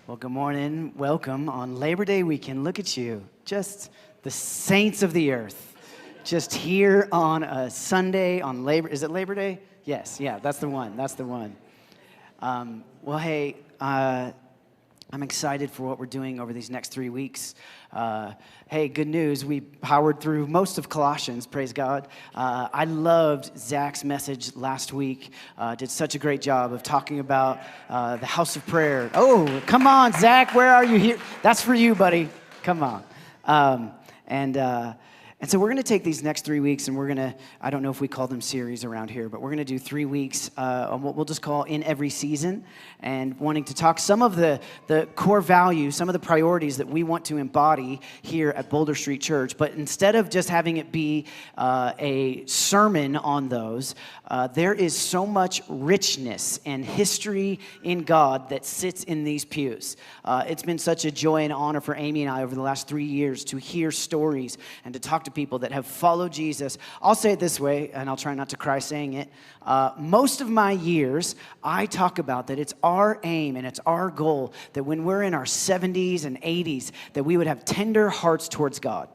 Well, good morning. Welcome on Labor Day weekend. Look at you, just the saints of the earth, just here on a Sunday on Labor. Is it Labor Day? Yes, yeah, that's the one. That's the one. Well, hey, I'm excited for what we're doing over these next 3 weeks. Hey, good news. We powered through most of Colossians, praise God. I loved Zach's message last week. Did such a great job of talking about the house of prayer. Oh, come on, Zach, where are you here? That's for you, buddy. Come on. And so we're going to take these next 3 weeks, and we're going to, I don't know if we call them series around here, but we're going to do 3 weeks on what we'll just call In Every Season, and wanting to talk some of the core values, some of the priorities that we want to embody here at Boulder Street Church. But instead of just having it be a sermon on those, there is so much richness and history in God that sits in these pews. It's been such a joy and honor for Amy and I over the last 3 years to hear stories and to talk to people that have followed Jesus. I'll say it this way, and I'll try not to cry saying it. Most of my years, I talk about that it's our aim and it's our goal that when we're in our 70s and 80s, that we would have tender hearts towards God.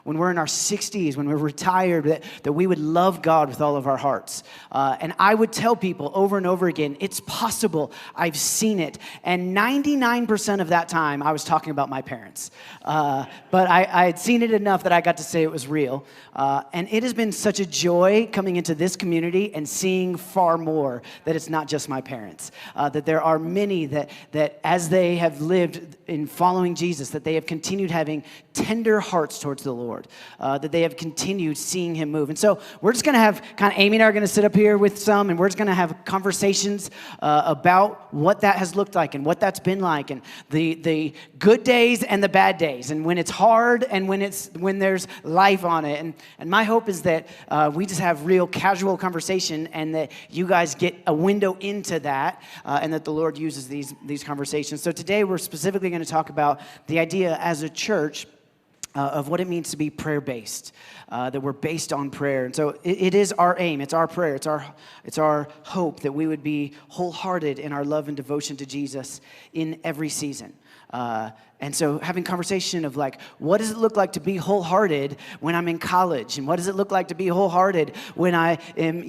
When we're in our 60s, when we're retired, that we would love God with all of our hearts. And I would tell people over and over again, it's possible, I've seen it. And 99% of that time, I was talking about my parents. But I had seen it enough that I got to say it was real. And it has been such a joy coming into this community and seeing far more that it's not just my parents. That there are many that as they have lived in following Jesus, that they have continued having tender hearts towards the Lord. That they have continued seeing him move. And so we're just going to have, Amy and I are going to sit up here with some, and we're just going to have conversations about what that has looked like and what that's been like, and the good days and the bad days, and when it's hard and when there's life on it. And my hope is that we just have real casual conversation, and that you guys get a window into that, and that the Lord uses these conversations. So today we're specifically going to talk about the idea as a church of what it means to be prayer-based, that we're based on prayer. And so it is our aim, it's our prayer, it's our hope that we would be wholehearted in our love and devotion to Jesus in every season. And so having conversation of like, what does it look like to be wholehearted when I'm in college? And what does it look like to be wholehearted when I am,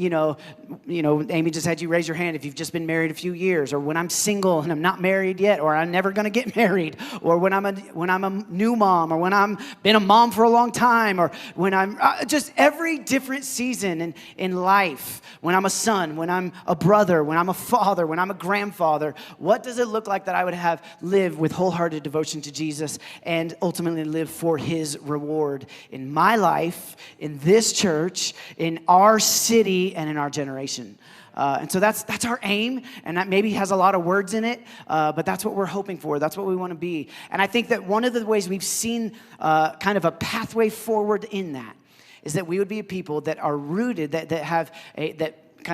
Amy just had you raise your hand if you've just been married a few years, or when I'm single and I'm not married yet, or I'm never going to get married, or when I'm a new mom, or when I'm been a mom for a long time, or when I'm just every different season in life, when I'm a son, when I'm a brother, when I'm a father, when I'm a grandfather. What does it look like that I would have lived with wholehearted devotion to Jesus and ultimately live for his reward in my life, in this church, in our city, and in our generation? And so that's our aim, and that maybe has a lot of words in it, but that's what we're hoping for. That's what we want to be. And I think that one of the ways we've seen kind of a pathway forward in that is that we would be a people that are rooted, that have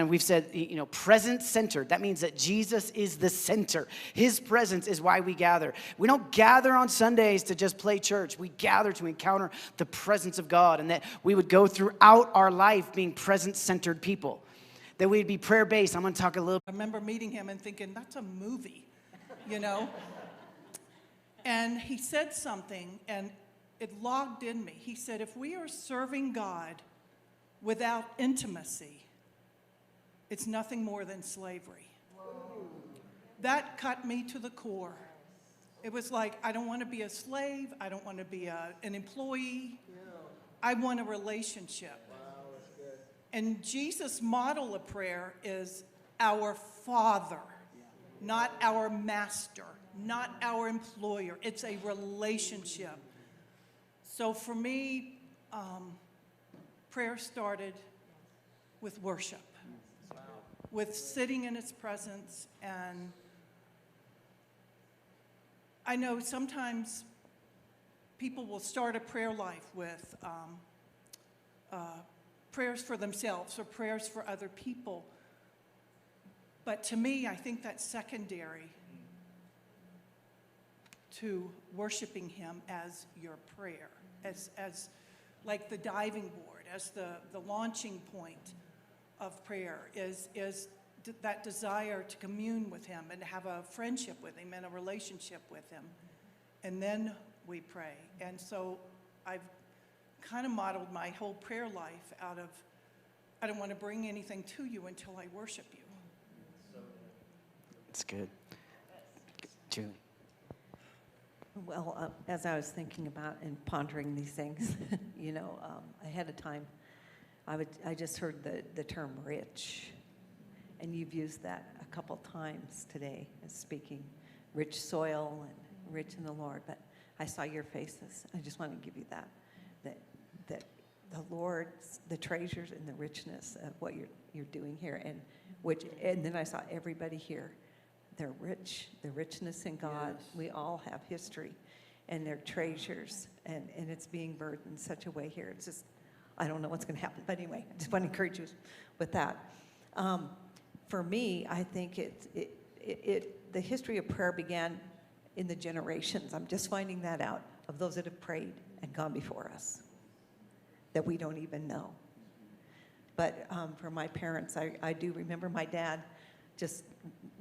we've said, presence-centered. That means that Jesus is the center. His presence is why we gather. We don't gather on Sundays to just play church. We gather to encounter the presence of God, and that we would go throughout our life being presence-centered people. That we'd be prayer-based. I'm going to talk a little. I remember meeting him and thinking, that's a movie, And he said something, and it logged in me. He said, if we are serving God without intimacy, it's nothing more than slavery. Whoa. That cut me to the core. It was like, I don't want to be a slave. I don't want to be an employee. Yeah. I want a relationship. Wow, that's good. And Jesus' model of prayer is our Father, not our master, not our employer. It's a relationship. So for me, prayer started with worship. With sitting in his presence. And I know sometimes people will start a prayer life with prayers for themselves or prayers for other people. But to me, I think that's secondary to worshiping him as your prayer, as like the diving board, as the launching point of prayer is that desire to commune with him and have a friendship with him and a relationship with him. And then we pray. And so I've kind of modeled my whole prayer life out of, I don't want to bring anything to you until I worship you. It's good. Julie. Well, as I was thinking about and pondering these things, ahead of time, I just heard the term rich, and you've used that a couple times today as speaking rich soil and rich in the Lord. But I saw your faces. I just want to give you that the Lord's, the treasures and the richness of what you're doing here, and then I saw everybody here. They're rich, the richness in God. Yes. We all have history, and they're treasures, and it's being birthed in such a way here. It's just, I don't know what's going to happen, but anyway, I just want to encourage you with that. For me, I think the history of prayer began in the generations. I'm just finding that out, of those that have prayed and gone before us, that we don't even know. But for my parents, I do remember my dad just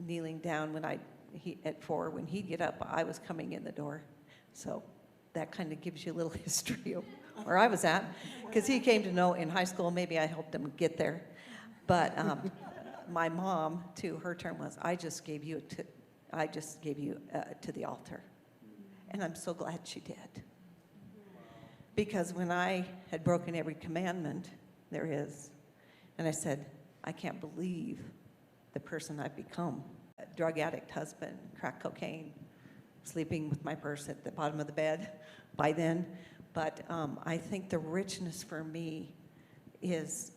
kneeling down at 4, when he'd get up, I was coming in the door. So that kind of gives you a little history of where I was at, because he came to know in high school. Maybe I helped him get there. But my mom, too, her term was, I just gave you to the altar. And I'm so glad she did. Because when I had broken every commandment there is, and I said, I can't believe the person I've become. A drug addict husband, crack cocaine, sleeping with my purse at the bottom of the bed by then. But I think the richness for me is,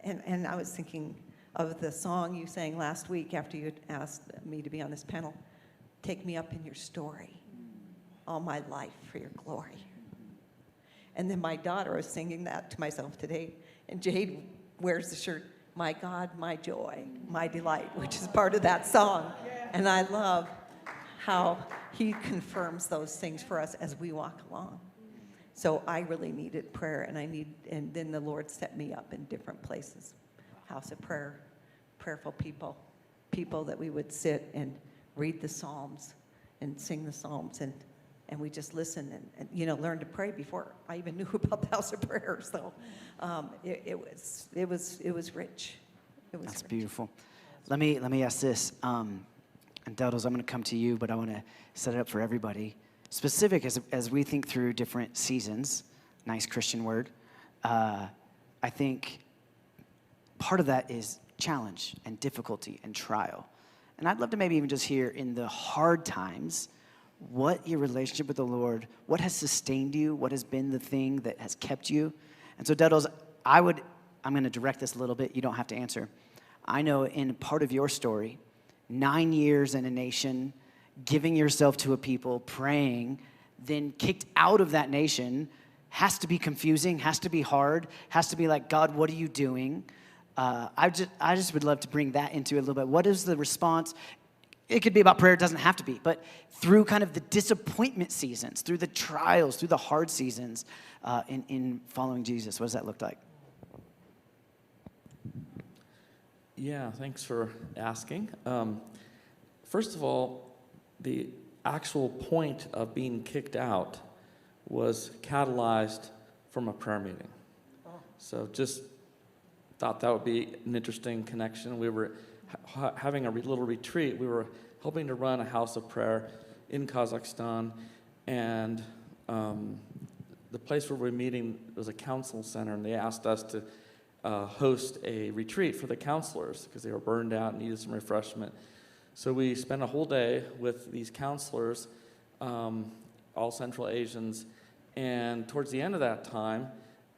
and I was thinking of the song you sang last week after you asked me to be on this panel, take me up in your story, all my life for your glory. And then my daughter was singing that to myself today, and Jade wears the shirt, my God, my joy, my delight, which is part of that song. And I love how he confirms those things for us as we walk along. So I really needed prayer, and then the Lord set me up in different places. House of prayer, prayerful people that we would sit and read the Psalms and sing the Psalms, and we just listen and learn to pray before I even knew about the house of prayer. So it was rich. That's rich. Beautiful. Let me ask this, and Deldles, I'm going to come to you, but I want to set it up for everybody. Specific as we think through different seasons, nice Christian word. I think part of that is challenge and difficulty and trial. And I'd love to maybe even just hear in the hard times, what your relationship with the Lord, what has sustained you, what has been the thing that has kept you. And so, Deldles, I'm going to direct this a little bit. You don't have to answer. I know in part of your story, 9 years in a nation, giving yourself to a people, praying, then kicked out of that nation, has to be confusing, has to be hard, has to be like, God, what are you doing? I just would love to bring that into it a little bit. What is the response? It could be about prayer, it doesn't have to be, but through kind of the disappointment seasons, through the trials, through the hard seasons in following Jesus, what does that look like? Yeah, thanks for asking. First of all, the actual point of being kicked out was catalyzed from a prayer meeting. So just thought that would be an interesting connection. We were having a little retreat. We were helping to run a house of prayer in Kazakhstan, and the place where we were meeting was a council center, and they asked us to host a retreat for the counselors because they were burned out and needed some refreshment. So we spent a whole day with these counselors, all Central Asians, and towards the end of that time,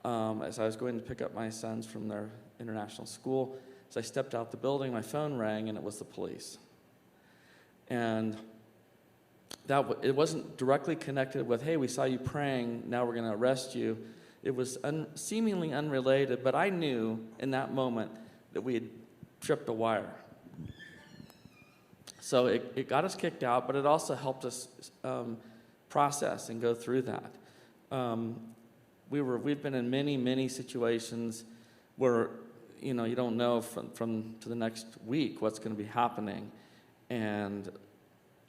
as I was going to pick up my sons from their international school, as I stepped out the building, my phone rang, and it was the police. And it wasn't directly connected with, hey, we saw you praying, now we're going to arrest you. It was seemingly unrelated, but I knew in that moment that we had tripped a wire. So it got us kicked out, but it also helped us process and go through that. We've been in many, many situations where you don't know from to the next week what's going to be happening, and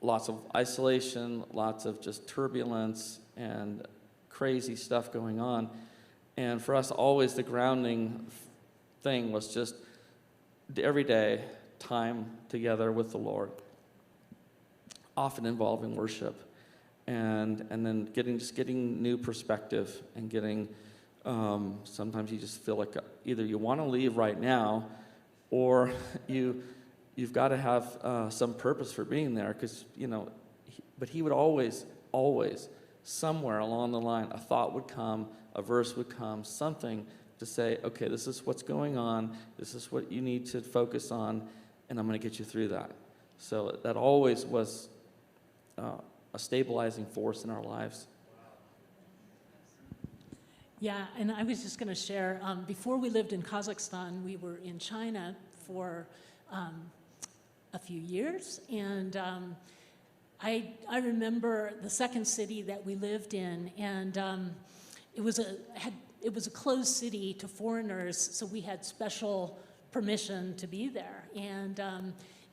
lots of isolation, lots of just turbulence and crazy stuff going on. And for us, always the grounding thing was just every day time together with the Lord, often involving worship, and then getting new perspective, and getting sometimes you just feel like either you want to leave right now, or you've got to have some purpose for being there, because but he would always somewhere along the line a thought would come, a verse would come, something to say, okay, this is what's going on, this is what you need to focus on, and I'm going to get you through that. So that always was a stabilizing force in our lives. Yeah, and I was just going to share, before we lived in Kazakhstan, we were in China for a few years, and I remember the second city that we lived in, and it was a closed city to foreigners, so we had special permission to be there, and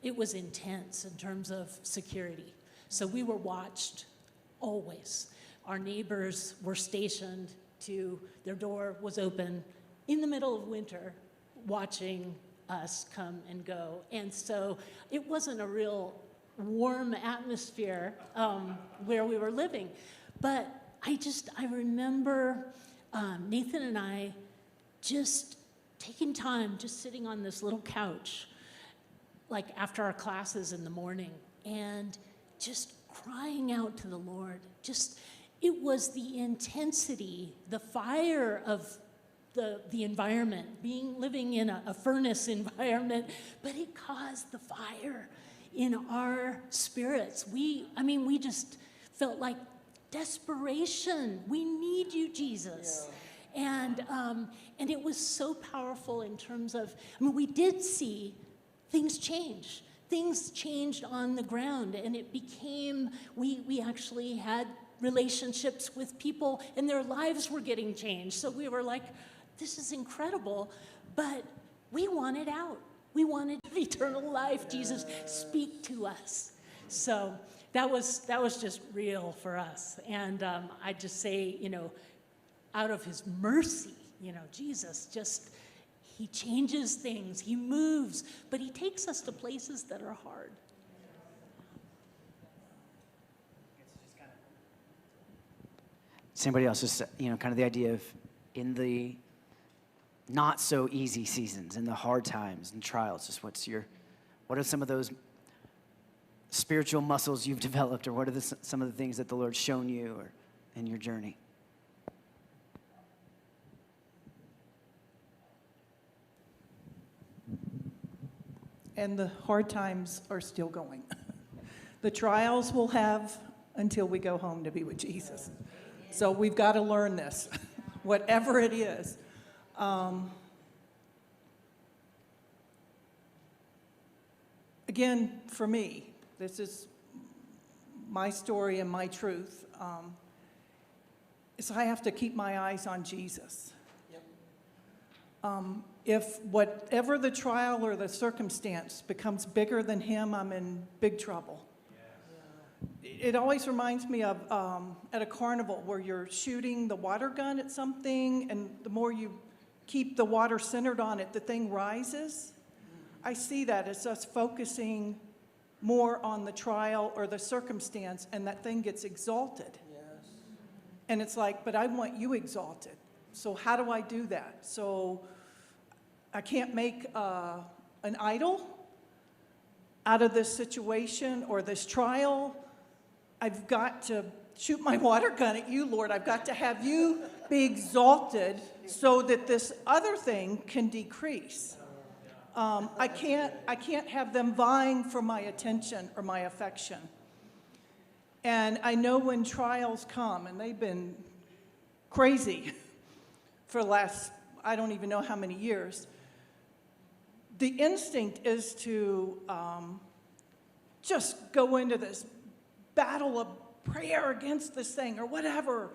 it was intense in terms of security. So we were watched always. Our neighbors were stationed their door was open in the middle of winter, watching us come and go. And so it wasn't a real warm atmosphere where we were living. But I remember Nathan and I just taking time, just sitting on this little couch, like after our classes in the morning, and just crying out to the Lord. It was the intensity, the fire of the environment, living in a furnace environment, but it caused the fire in our spirits. We just felt like desperation. We need you, Jesus. Yeah. And it was so powerful in terms of, we did see things change. Things changed on the ground, and it became, we actually had relationships with people, and their lives were getting changed. So we were like, this is incredible, but we wanted out. We wanted eternal life. Jesus, speak to us. So that was just real for us. And I just say, out of his mercy, Jesus he changes things, he moves, but he takes us to places that are hard. Somebody else, just kind of the idea of in the not so easy seasons, in the hard times and trials, just what are some of those spiritual muscles you've developed, or what are some of the things that the Lord's shown you or in your journey? And the hard times are still going. The trials we'll have until we go home to be with Jesus. So we've got to learn this, whatever it is. Again, for me, this is my story and my truth, is I have to keep my eyes on Jesus. If whatever the trial or the circumstance becomes bigger than him, I'm in big trouble. It always reminds me of at a carnival where you're shooting the water gun at something, and the more you keep the water centered on it, the thing rises. I see that as us focusing more on the trial or the circumstance, and that thing gets exalted. Yes. And it's like, but I want you exalted. So how do I do that? So I can't make an idol out of this situation or this trial. I've got to shoot my water gun at you, Lord. I've got to have you be exalted so that this other thing can decrease. I can't have them vying for my attention or my affection. And I know when trials come, and they've been crazy for the last, I don't even know how many years, the instinct is to just go into this battle of prayer against this thing or whatever.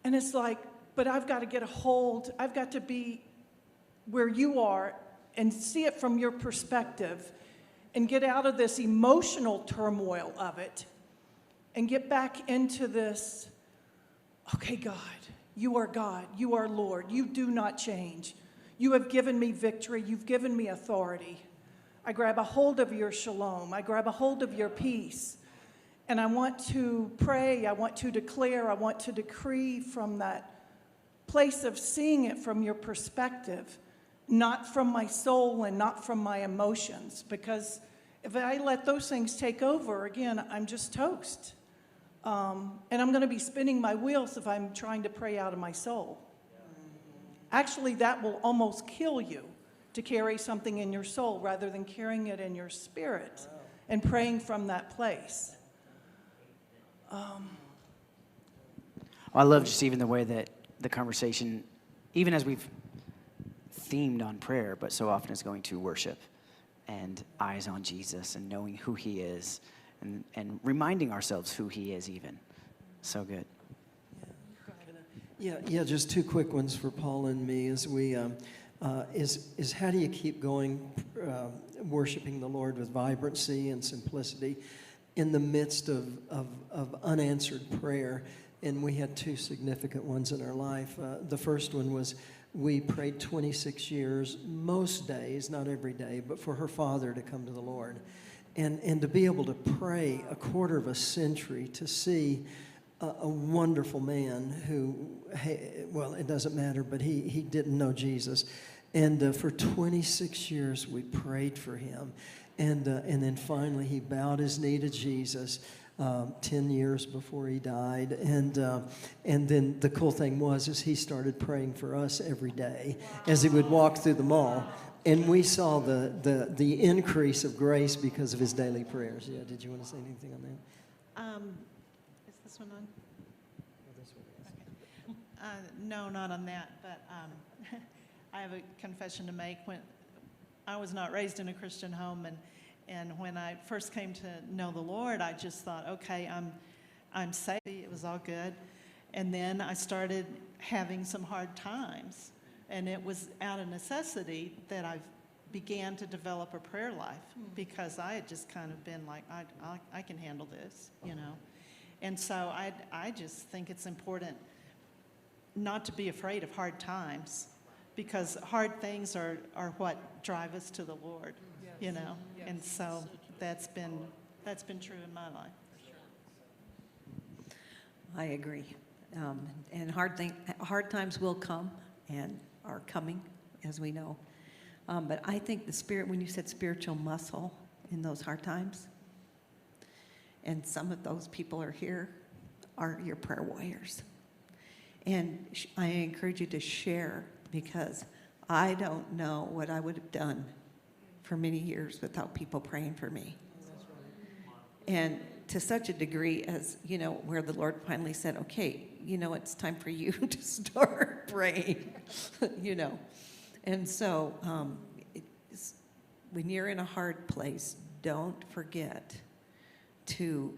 And it's like, but I've got to get a hold. I've got to be where you are and see it from your perspective and get out of this emotional turmoil of it and get back into this, okay, God, you are Lord, you do not change. You have given me victory, you've given me authority. I grab a hold of your shalom, I grab a hold of your peace, and I want to pray, I want to declare, I want to decree from that place of seeing it from your perspective, not from my soul and not from my emotions, because if I let those things take over, again, I'm just toast. And I'm going to be spinning my wheels if I'm trying to pray out of my soul. Actually, that will almost kill you to carry something in your soul rather than carrying it in your spirit and praying from that place. I love just even the way that the conversation, even as we've themed on prayer, but so often it's going to worship and eyes on Jesus and knowing who he is and reminding ourselves who he is even. So good. Yeah. Just two quick ones for Paul and me as we is how do you keep going worshiping the Lord with vibrancy and simplicity in the midst of unanswered prayer? And we had two significant ones in our life. The first one was we prayed 26 years, most days, not every day, but for her father to come to the Lord. And to be able to pray a quarter of a century to see a wonderful man who, well, it doesn't matter, but he didn't know Jesus. And for 26 years we prayed for him. And then finally he bowed his knee to Jesus 10 years before he died. And then the cool thing was he started praying for us every day as he would walk through the mall. And we saw the increase of grace because of his daily prayers. Yeah, did you want to say anything on that? Is this one on? Okay. No, not on that, but I have a confession to make. When I was not raised in a Christian home, and when I first came to know the Lord, I just thought, okay, I'm saved. It was all good. And then I started having some hard times. And it was out of necessity that I began to develop a prayer life because I had just kind of been like, I can handle this, you know. And so I just think it's important not to be afraid of hard times because hard things are what drive us to the Lord, you know. Yes. And so that's been true in my life. I agree. And hard times will come and are coming, as we know. But I think the spirit, when you said spiritual muscle in those hard times, and some of those people are here, are your prayer warriors. And I encourage you to share because I don't know what I would have done for many years without people praying for me. And to such a degree as, you know, where the Lord finally said, okay, you know, it's time for you to start praying, you know. And so when you're in a hard place, don't forget to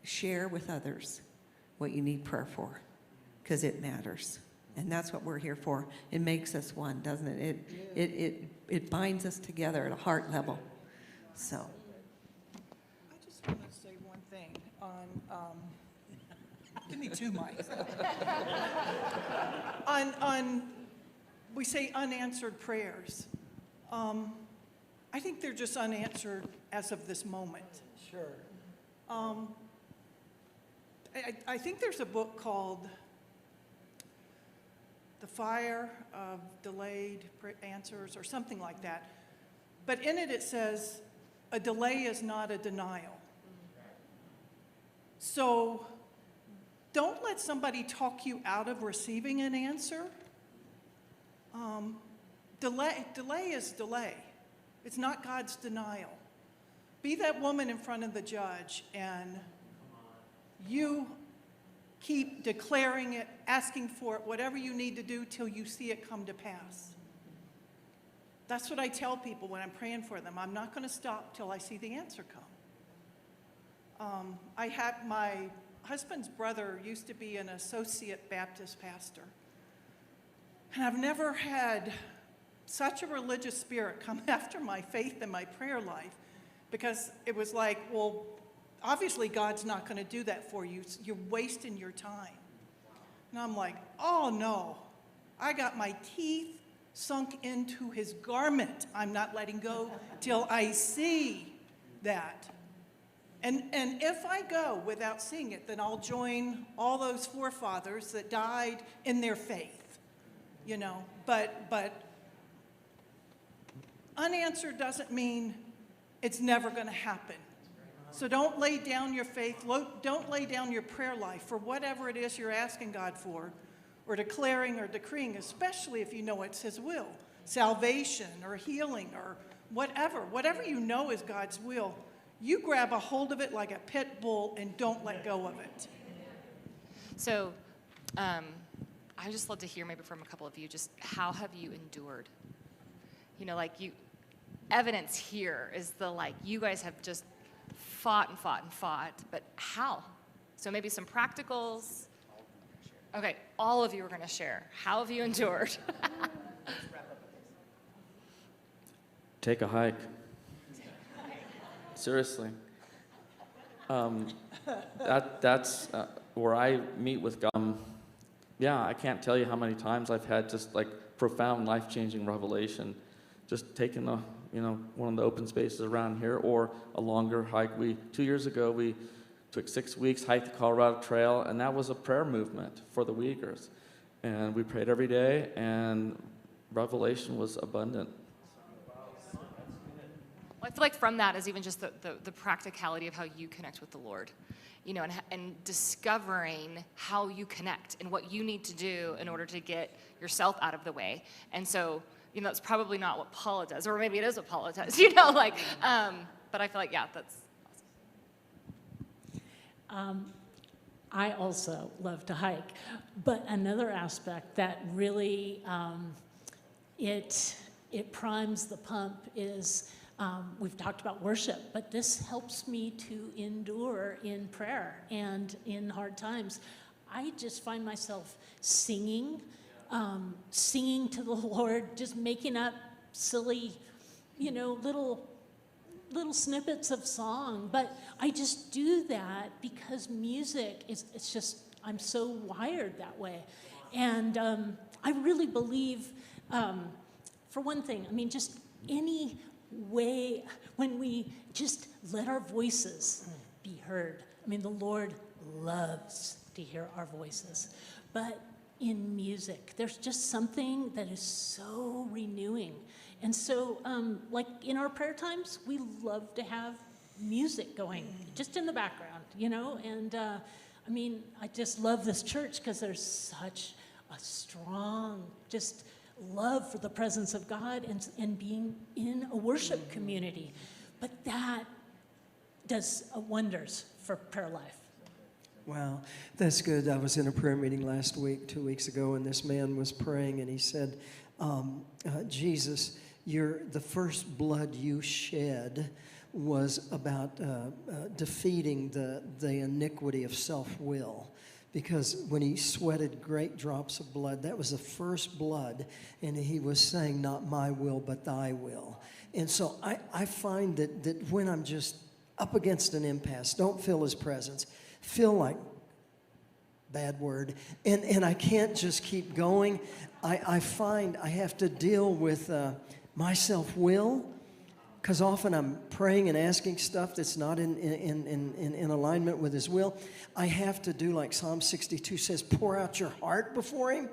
share with others what you need prayer for, because it matters. And that's what we're here for. It makes us one, doesn't it? It binds us together at a heart level. So. I just want to say one thing on, give me two mics. on, we say unanswered prayers. I think they're just unanswered as of this moment. Sure. I think there's a book called The Fire of Delayed Answers or something like that. But in it, it says, a delay is not a denial. So don't let somebody talk you out of receiving an answer. Delay is delay. It's not God's denial. Be that woman in front of the judge and you keep declaring it, asking for it, whatever you need to do till you see it come to pass. That's what I tell people when I'm praying for them. I'm not going to stop till I see the answer come. I had my husband's brother used to be an associate Baptist pastor. And I've never had such a religious spirit come after my faith and my prayer life, because it was like, well, obviously God's not going to do that for you. You're wasting your time. And I'm like, oh no, I got my teeth sunk into his garment. I'm not letting go till I see that. And if I go without seeing it, then I'll join all those forefathers that died in their faith, you know. But unanswered doesn't mean it's never going to happen. So don't lay down your faith, don't lay down your prayer life for whatever it is you're asking God for, or declaring or decreeing, especially if you know it's his will. Salvation or healing or whatever you know is God's will, you grab a hold of it like a pit bull and don't let go of it. So I just love to hear maybe from a couple of you, just how have you endured? You know, like evidence here is you guys have just fought and fought and fought, but how? So maybe some practicals. Okay, all of you are going to share. How have you endured? Take a hike. Seriously. That's where I meet with God. Yeah, I can't tell you how many times I've had just profound life-changing revelation. Just taking one of the open spaces around here, or a longer hike. 2 years ago, we took 6 weeks, hiked the Colorado Trail, and that was a prayer movement for the Uyghurs. And we prayed every day, and revelation was abundant. I feel like from that is even just the practicality of how you connect with the Lord, you know, and discovering how you connect and what you need to do in order to get yourself out of the way. And so, you know, it's probably not what Paula does, or maybe it is what Paula does, you know, but I feel like, yeah, that's awesome. I also love to hike, but another aspect that really, it primes the pump is, we've talked about worship, but this helps me to endure in prayer and in hard times. I just find myself singing to the Lord, just making up silly, you know, little snippets of song. But I just do that because music it's just, I'm so wired that way. And I really believe, for one thing, I mean, just any way, when we just let our voices be heard. I mean, the Lord loves to hear our voices. But in music, there's just something that is so renewing. And so, like in our prayer times, we love to have music going just in the background, you know? And I mean, I just love this church because there's such a strong, just love for the presence of God and being in a worship community. But that does wonders for prayer life. Wow, that's good. I was in a prayer meeting last week, 2 weeks ago, and this man was praying, and he said, Jesus, the first blood you shed was about defeating the iniquity of self-will. Because when he sweated great drops of blood, that was the first blood, and he was saying, not my will, but thy will. And so I find that when I'm just up against an impasse, don't feel his presence, feel like, bad word, and I can't just keep going, I find I have to deal with my self-will, because often I'm praying and asking stuff that's not in alignment with his will. I have to do like Psalm 62 says, pour out your heart before him.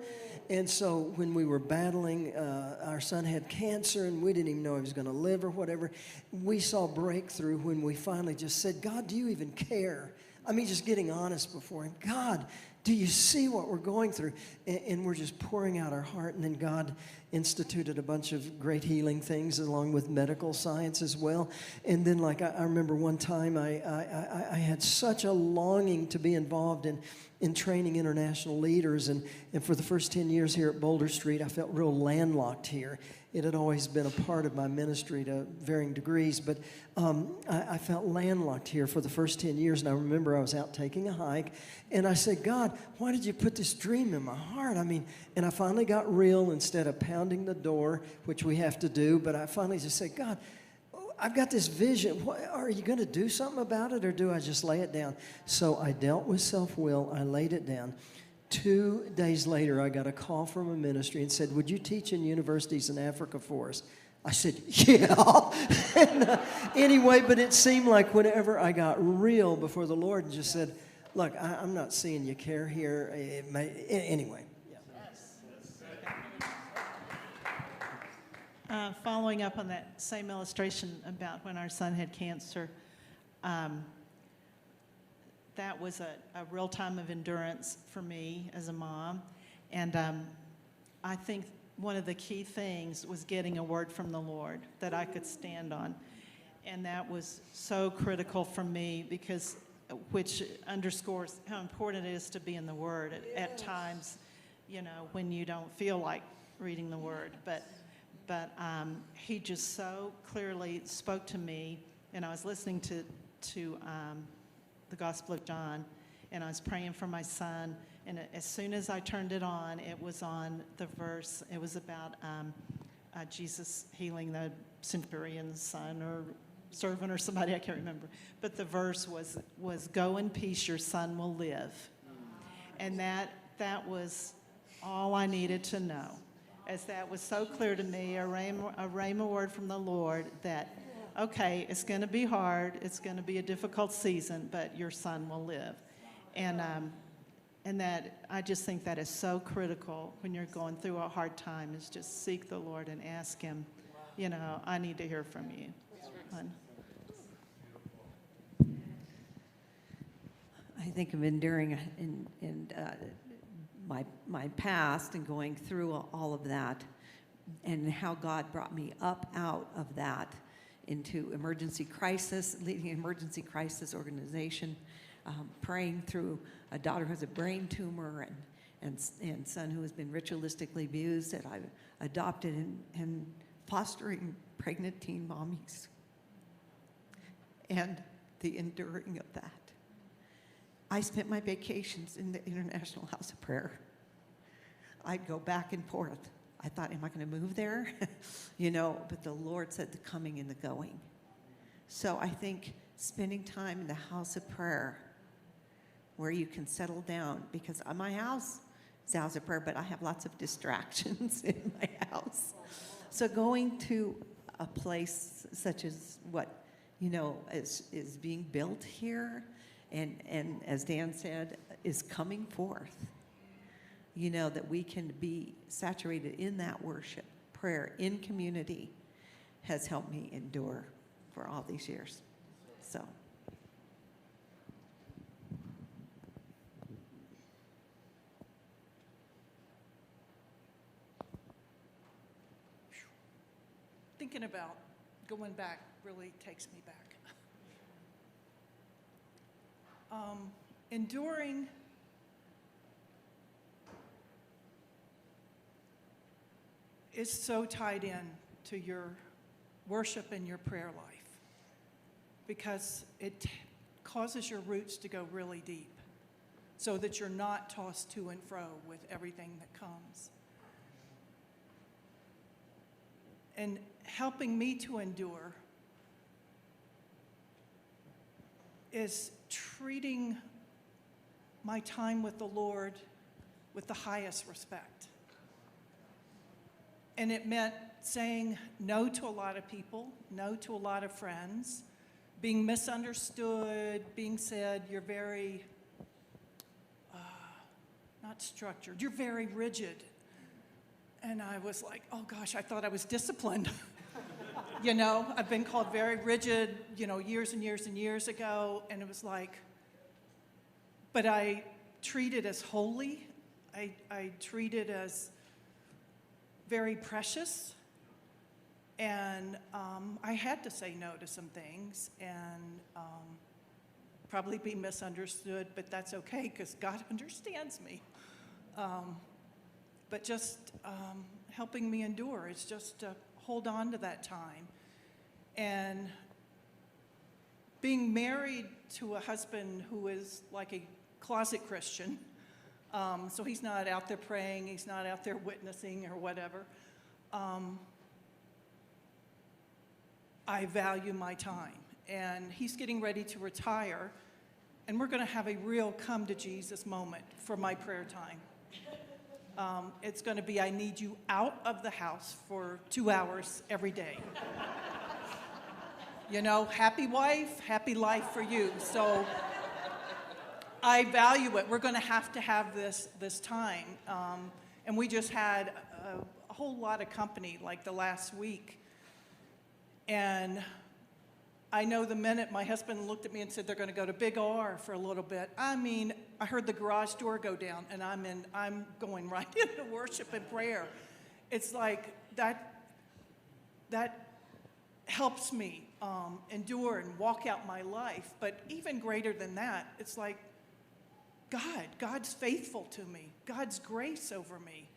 And so when we were battling, our son had cancer and we didn't even know he was going to live or whatever. We saw breakthrough when we finally just said, God, do you even care? I mean, just getting honest before him. God, do you see what we're going through? And we're just pouring out our heart. And then God instituted a bunch of great healing things along with medical science as well. And then like I remember one time I had such a longing to be involved in training international leaders. And for the first 10 years here at Boulder Street, I felt real landlocked here. It had always been a part of my ministry to varying degrees, but I felt landlocked here for the first 10 years. And I remember I was out taking a hike, and I said, God, why did you put this dream in my heart? I mean, and I finally got real instead of pounding the door, which we have to do, but I finally just said, God, I've got this vision. Are you going to do something about it, or do I just lay it down? So I dealt with self-will. I laid it down. 2 days later, I got a call from a ministry and said, would you teach in universities in Africa for us? I said, yeah. And, anyway, but it seemed like whenever I got real before the Lord and just said, look, I'm not seeing you care here. Anyway. Following up on that same illustration about when our son had cancer, that was a real time of endurance for me as a mom. And I think one of the key things was getting a word from the Lord that I could stand on. And that was so critical for me, because which underscores how important it is to be in the Word at times, when you don't feel like reading the Word. But he just so clearly spoke to me, and I was listening to the Gospel of John, and I was praying for my son, and as soon as I turned it on, it was on the verse. It was about Jesus healing the centurion's son or servant or somebody, I can't remember. But the verse was go in peace, your son will live. And that was all I needed to know, as that was so clear to me, a rhema word from the Lord that, okay, it's going to be hard, it's going to be a difficult season, but your son will live. And that, I just think that is so critical when you're going through a hard time, is just seek the Lord and ask him, I need to hear from you. I think of enduring in my past and going through all of that, and how God brought me up out of that into emergency crisis, leading an emergency crisis organization, praying through a daughter who has a brain tumor and son who has been ritualistically abused, that I adopted, and fostering pregnant teen mommies, and the enduring of that. I spent my vacations in the International House of Prayer. I'd go back and forth. I thought, am I going to move there? But the Lord said the coming and the going. So I think spending time in the house of prayer, where you can settle down, because my house is a house of prayer, but I have lots of distractions in my house. So going to a place such as what, is being built here, and as Dan said, is coming forth, that we can be saturated in that worship, prayer, in community, has helped me endure for all these years. So. Thinking about going back really takes me back. Enduring is so tied in to your worship and your prayer life, because it causes your roots to go really deep, so that you're not tossed to and fro with everything that comes. And helping me to endure is treating my time with the Lord with the highest respect. And it meant saying no to a lot of people, no to a lot of friends, being misunderstood, being said, you're very, not structured, you're very rigid. And I was like, oh gosh, I thought I was disciplined. I've been called very rigid, years and years and years ago. And it was like, but I treat it as holy. I treat it as very precious. And I had to say no to some things and probably be misunderstood, but that's okay, because God understands me. But just helping me endure is just to hold on to that time. And being married to a husband who is like a closet Christian, so he's not out there praying, he's not out there witnessing or whatever, I value my time. And he's getting ready to retire, and we're going to have a real come to Jesus moment for my prayer time. It's going to be, I need you out of the house for 2 hours every day. You know, happy wife, happy life for you. So I value it. We're going to have this time. And we just had a whole lot of company like the last week. And I know the minute my husband looked at me and said they're going to go to Big R for a little bit, I mean, I heard the garage door go down, and I'm going right into worship and prayer. It's like that helps me endure and walk out my life. But even greater than that, it's like God's faithful to me, God's grace over me.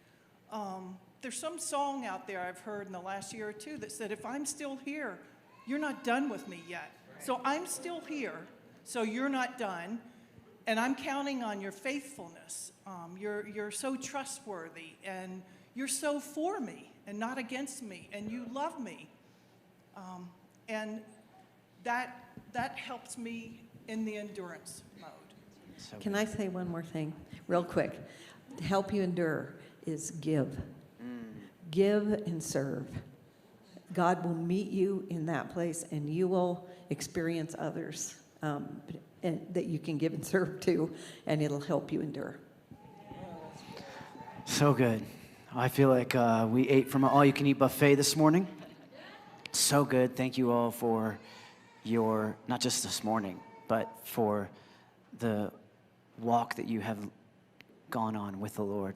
There's some song out there I've heard in the last year or two that said, if I'm still here, you're not done with me yet. So I'm still here, so you're not done, and I'm counting on your faithfulness. You're so trustworthy, and you're so for me and not against me, and you love me. And that helps me in the endurance mode. So Can I say one more thing, real quick? To help you endure is give. Give and serve. God will meet you in that place, and you will experience others and that you can give and serve to, and it'll help you endure. So good. I feel like we ate from an all-you-can-eat buffet this morning. So good. Thank you all for your, not just this morning, but for the walk that you have gone on with the Lord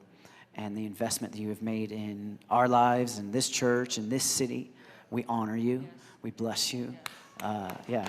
and the investment that you have made in our lives and this church and this city. We honor you. We bless you. Yeah.